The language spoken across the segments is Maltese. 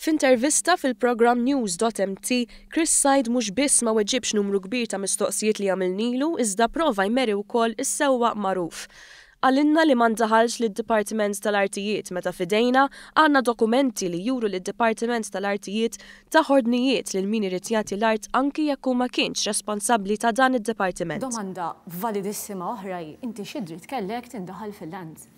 F'intervista fil-programm News.mt, Chris Said mhux biss ma weġġibx numru kbir ta' mistoqsijiet li għamilnilu iżda prova jmeri wkoll is-sewwaq magħruf. Għalinna li ma ndaħalx lid-Dipartiment tal-Artijiet meta fidejna għandna dokumenti li juru lid-Dipartiment tal-Artijiet ta' ħordnijiet lil min irid jagħti l-art anki jekk hu ma kienx responsabbli ta' dan id-dipartiment. Domanda validissima oħra, inti xi dritt kellek tindaħal fil-lens?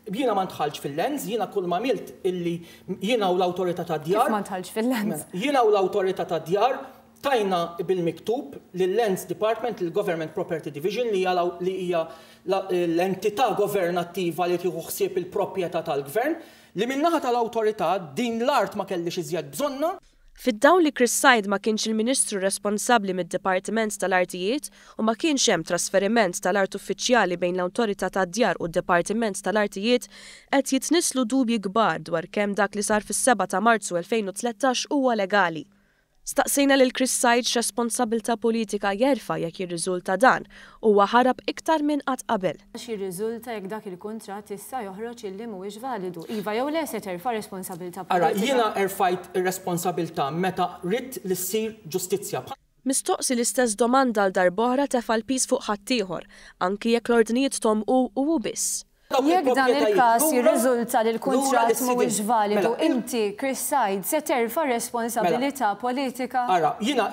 Jiena ma ntħallx fil-lens, jiena kull ma milt illi jiena u l-awtorità ta' djar. Kif ma ntħallx fil-lens? Jiena u l-awtorità ta' djar tajna bil-miktub lill-Lens Department, lill-Government Property Division li hija l-entità governattiva li tieħu ħsieb il-proprjetà tal-gvern li min-naħa tal-awtorità din l-art ma kellix iżjed bżonna. Fid-dawl li Chris Said ma kienx il-Ministru responsabbli mid-Dipartiment tal-Artijiet u ma kienx hemm trasferiment tal-art uffiċjali bejn l-Awtorità tad-Djar u d-Dipartiment tal-Artijiet, qed jitnieslu dubji kbar dwar kemm dak li sar fis-7 ta' Marzu 2013 huwa legali. Staqsejna lil Chris Said x'responsabbiltà politika jerfa' jekk jirriżulta dan huwa ħarab iktar minn qatt qabel. X'jirriżulta jekk dak il-kuntratt issa joħroġ illi mhuwiex validu. Iva jew le se terfa' responsabbiltà politika. Ara jiena erfajt ir-responsabbiltà meta ridt li ssir ġustizzja. Mistoqsi l-istess domanda għal darb'oħra tefa' l-piż fuq ħaddieħor, anki jekk l-ordnijiet tomqu u biss. Jekk dan il-każ jirriżulta li l-kuntratt mhuwiex validu, inti Chris Said se terfa' responsabilità politika? Ara, jiena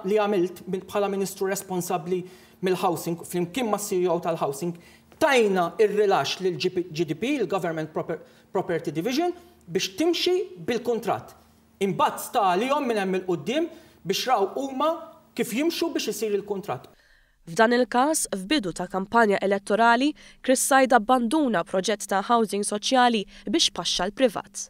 li għamilt bħala Ministru responsabbli mill-housing flimkien mas-CEO tal-housing tajna ir-rilax lil GDP, il-Government Property Division, biex timxi bil-kuntratt. Imbagħad sta għalihom minn hemm il-quddiem biex raw huma kif jimxu biex isir il-kuntratt. F'dan il-każ, f'bidu ta' kampanja elettorali, Chris Said abbanduna proġett ta' housing soċjali biex paxxa l-privat.